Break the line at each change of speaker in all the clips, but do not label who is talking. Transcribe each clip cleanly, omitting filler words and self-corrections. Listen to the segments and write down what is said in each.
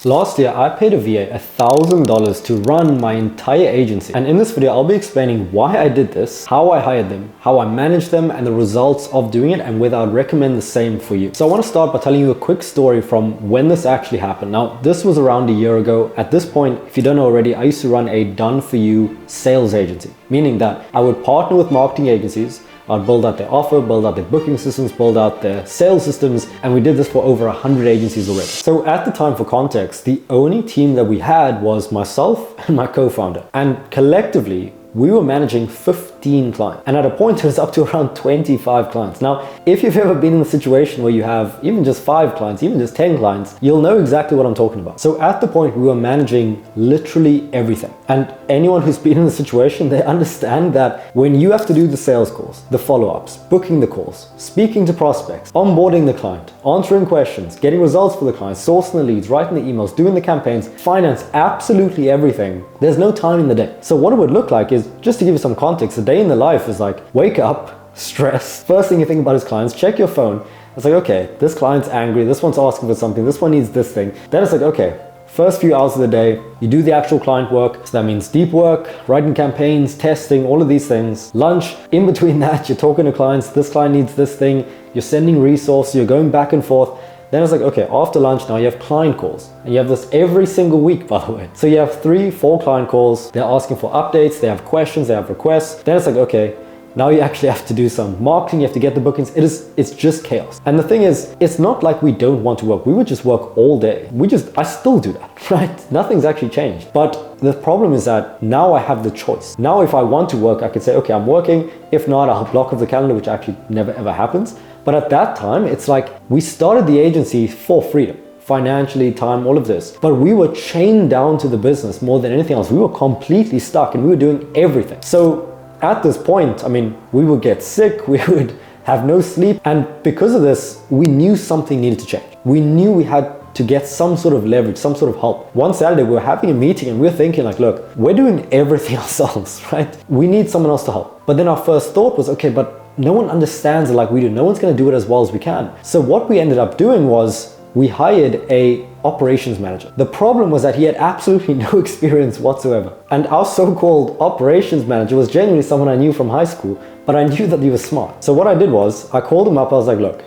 Last year, I paid a VA $1,000 to run my entire agency. And in this video, I'll be explaining why I did this, how I hired them, how I managed them, and the results of doing it, and whether I'd recommend the same for you. So I want to start by telling you a quick story from when this actually happened. Now, this was around a year ago. At this point, if you don't know already, I used to run a done-for-you sales agency, meaning that I would partner with marketing agencies. I'd build out their offer, build out their booking systems, build out their sales systems, and we did this for over 100 agencies already. So at the time, for context, the only team that we had was myself and my co-founder. And collectively, we were managing 15 clients. And at a point, it was up to around 25 clients. Now, if you've ever been in a situation where you have even just 5 clients, even just 10 clients, you'll know exactly what I'm talking about. So at the point, we were managing literally everything. And anyone who's been in the situation, they understand that when you have to do the sales calls, the follow-ups, booking the calls, speaking to prospects, onboarding the client, answering questions, getting results for the client, sourcing the leads, writing the emails, doing the campaigns, finance, absolutely everything, there's no time in the day. So what it would look like is, just to give you some context, a day in the life is like, wake up, stress. First thing you think about is clients, check your phone. It's like, okay, this client's angry, this one's asking for something, this one needs this thing. Then it's like, okay, first few hours of the day, you do the actual client work. So that means deep work, writing campaigns, testing, all of these things. Lunch, in between that, you're talking to clients, this client needs this thing, you're sending resources, you're going back and forth. Then it's like, okay, after lunch now you have client calls. And you have this every single week, by the way. So you have 3-4 client calls. They're asking for updates, they have questions, they have requests. Then it's like, okay, now you actually have to do some marketing, you have to get the bookings. It's just chaos. And the thing is, it's not like we don't want to work. We would just work all day. I still do that, right? Nothing's actually changed. But the problem is that now I have the choice. Now, if I want to work, I can say, okay, I'm working. If not, I'll block off the calendar, which actually never ever happens. But at that time, it's like we started the agency for freedom, financially, time, all of this. But we were chained down to the business more than anything else. We were completely stuck and we were doing everything. So at this point, I mean, we would get sick, we would have no sleep. And because of this, we knew something needed to change. We knew we had to get some sort of leverage, some sort of help. One Saturday, we were having a meeting and we were thinking like, look, we're doing everything ourselves, right? We need someone else to help. But then our first thought was, okay, but no one understands it like we do. No one's gonna do it as well as we can. So what we ended up doing was we hired a operations manager. The problem was that he had absolutely no experience whatsoever. And our so-called operations manager was genuinely someone I knew from high school, but I knew that he was smart. So what I did was I called him up. I was like, look,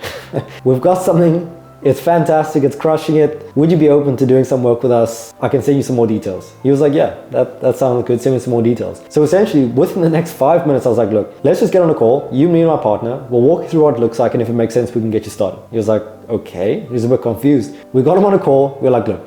we've got something. It's fantastic, it's crushing it. Would you be open to doing some work with us? I can send you some more details. He was like, yeah, that sounds good, send me some more details. So essentially, within the next 5 minutes, I was like, look, let's just get on a call, you, me, and my partner, we'll walk you through what it looks like, and if it makes sense, we can get you started. He was like, okay. He was a bit confused. We got him on a call, we were like, look,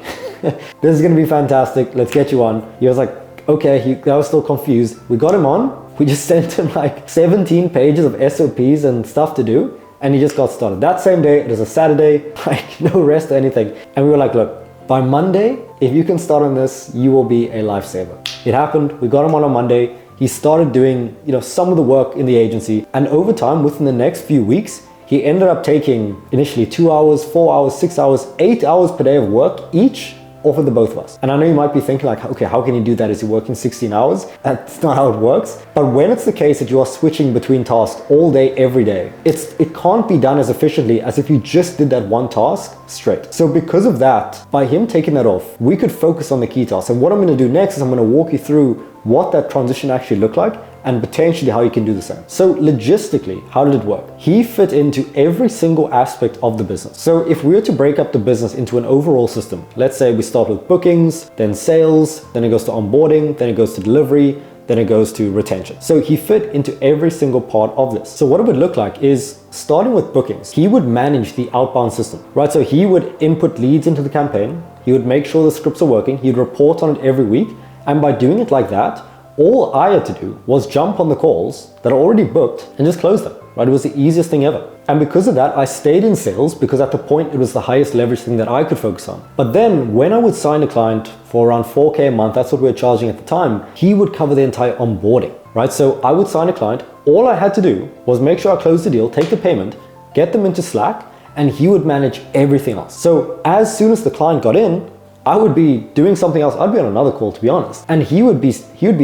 this is gonna be fantastic, let's get you on. He was like, okay, I was still confused. We got him on, we just sent him like 17 pages of SOPs and stuff to do, and he just got started. That same day, it was a Saturday, like no rest or anything. And we were like, look, by Monday, if you can start on this, you will be a lifesaver. It happened, we got him on Monday. He started doing, some of the work in the agency. And over time, within the next few weeks, he ended up taking initially 2 hours, 4 hours, 6 hours, 8 hours per day of work each off of the both of us. And I know you might be thinking like, okay, how can you do that? Is he working 16 hours? That's not how it works. But when it's the case that you are switching between tasks all day, every day, it can't be done as efficiently as if you just did that one task straight. So because of that, by him taking that off, we could focus on the key tasks. And what I'm gonna do next is I'm gonna walk you through what that transition actually looked like and potentially how you can do the same. So logistically, how did it work? He fit into every single aspect of the business. So if we were to break up the business into an overall system, let's say we start with bookings, then sales, then it goes to onboarding, then it goes to delivery, then it goes to retention. So he fit into every single part of this. So what it would look like is, starting with bookings, he would manage the outbound system, right? So he would input leads into the campaign, he would make sure the scripts are working, he'd report on it every week, and by doing it like that, all I had to do was jump on the calls that are already booked and just close them, right? It was the easiest thing ever. And because of that, I stayed in sales because at the point it was the highest leverage thing that I could focus on. But then when I would sign a client for around 4K a month, that's what we were charging at the time, he would cover the entire onboarding, right? So I would sign a client. All I had to do was make sure I closed the deal, take the payment, get them into Slack, and he would manage everything else. So as soon as the client got in, I would be doing something else. I'd be on another call, to be honest. And he would be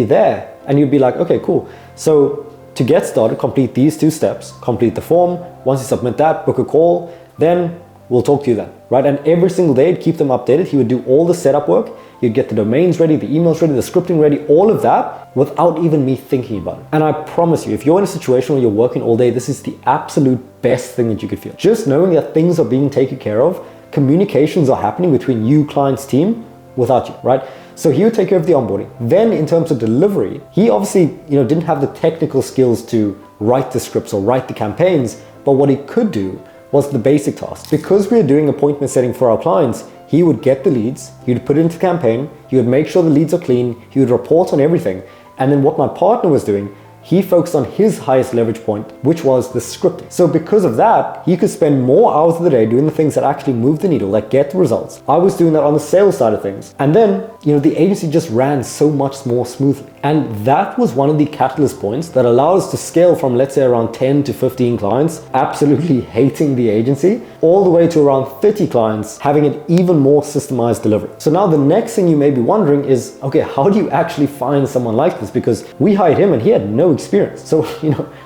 there and you'd be like, okay, cool. So to get started, complete these 2 steps, complete the form. Once you submit that, book a call, then we'll talk to you then, right? And every single day, he'd keep them updated. He would do all the setup work. You'd get the domains ready, the emails ready, the scripting ready, all of that without even me thinking about it. And I promise you, if you're in a situation where you're working all day, this is the absolute best thing that you could feel. Just knowing that things are being taken care of, communications are happening between you, client's team, without you, right? So he would take care of the onboarding. Then in terms of delivery, he obviously, didn't have the technical skills to write the scripts or write the campaigns, but what he could do was the basic tasks. Because we are doing appointment setting for our clients, he would get the leads, he would put it into the campaign, he would make sure the leads are clean, he would report on everything. And then what my partner was doing, he focused on his highest leverage point, which was the scripting. So because of that, he could spend more hours of the day doing the things that actually move the needle, that get the results. I was doing that on the sales side of things. And then, the agency just ran so much more smoothly. And that was one of the catalyst points that allowed us to scale from, let's say, around 10 to 15 clients, absolutely hating the agency, all the way to around 30 clients, having an even more systemized delivery. So now the next thing you may be wondering is, okay, how do you actually find someone like this? Because we hired him and he had no experience. So,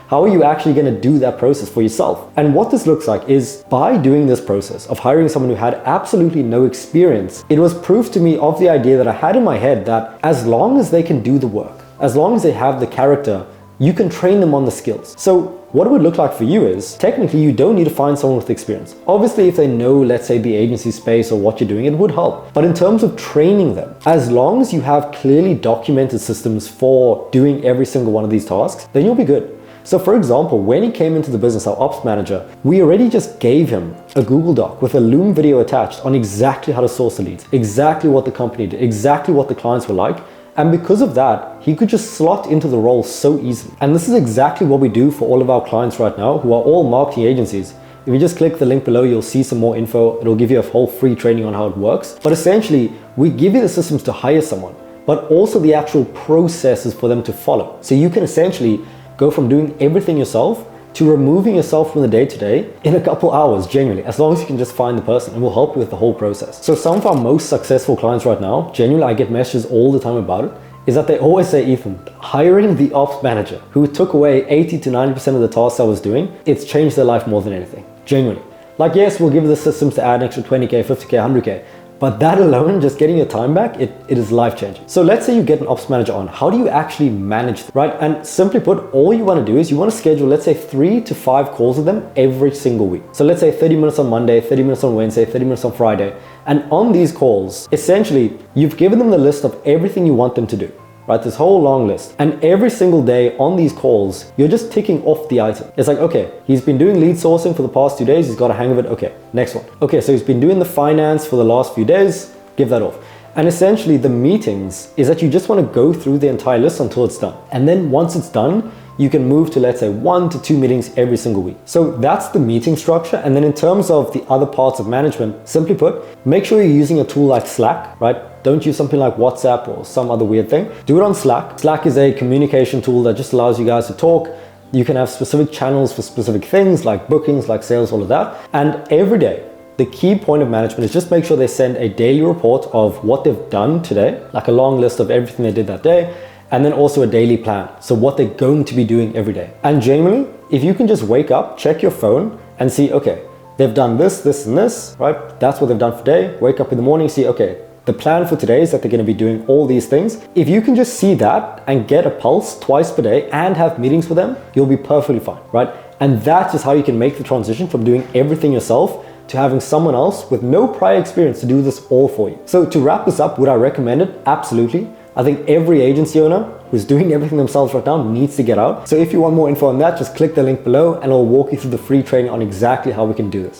how are you actually going to do that process for yourself? And what this looks like is by doing this process of hiring someone who had absolutely no experience, it was proof to me of the idea that I had in my head that as long as they can do the work, as long as they have the character, you can train them on the skills. So what it would look like for you is, technically you don't need to find someone with experience. Obviously, if they know, let's say, the agency space or what you're doing, it would help. But in terms of training them, as long as you have clearly documented systems for doing every single one of these tasks, then you'll be good. So for example, when he came into the business, our ops manager, we already just gave him a Google Doc with a Loom video attached on exactly how to source the leads, exactly what the company did, exactly what the clients were like. And because of that, he could just slot into the role so easily. And this is exactly what we do for all of our clients right now, who are all marketing agencies. If you just click the link below, you'll see some more info. It'll give you a whole free training on how it works. But essentially, we give you the systems to hire someone, but also the actual processes for them to follow. So you can essentially go from doing everything yourself to removing yourself from the day-to-day in a couple hours, genuinely, as long as you can just find the person, and we'll help you with the whole process. So some of our most successful clients right now, genuinely, I get messages all the time about it, is that they always say, Ethan, hiring the ops manager who took away 80 to 90% of the tasks I was doing, it's changed their life more than anything, genuinely. Like, yes, we'll give the systems to add an extra 20K, 50K, 100K, but that alone, just getting your time back, it is life-changing. So let's say you get an ops manager on. How do you actually manage them, right? And simply put, all you want to do is you want to schedule, let's say, 3 to 5 calls with them every single week. So let's say 30 minutes on Monday, 30 minutes on Wednesday, 30 minutes on Friday. And on these calls, essentially, you've given them the list of everything you want them to do, right? This whole long list. And every single day on these calls, you're just ticking off the item. It's like, okay, he's been doing lead sourcing for the past 2 days. He's got a hang of it. Okay, next one. Okay, so he's been doing the finance for the last few days. Give that off. And essentially the meetings is that you just want to go through the entire list until it's done. And then once it's done, you can move to, let's say, 1 to 2 meetings every single week. So that's the meeting structure. And then in terms of the other parts of management, simply put, make sure you're using a tool like Slack, right? Don't use something like WhatsApp or some other weird thing. Do it on Slack. Slack is a communication tool that just allows you guys to talk. You can have specific channels for specific things like bookings, like sales, all of that. And every day, the key point of management is just make sure they send a daily report of what they've done today, like a long list of everything they did that day, and then also a daily plan. So what they're going to be doing every day. And generally, if you can just wake up, check your phone and see, okay, they've done this, this, and this, right? That's what they've done for today. Wake up in the morning, see, okay, the plan for today is that they're going to be doing all these things. If you can just see that and get a pulse twice per day and have meetings with them, you'll be perfectly fine, right? And that's just how you can make the transition from doing everything yourself to having someone else with no prior experience to do this all for you. So to wrap this up, would I recommend it? Absolutely. I think every agency owner who's doing everything themselves right now needs to get out. So if you want more info on that, just click the link below and I'll walk you through the free training on exactly how we can do this.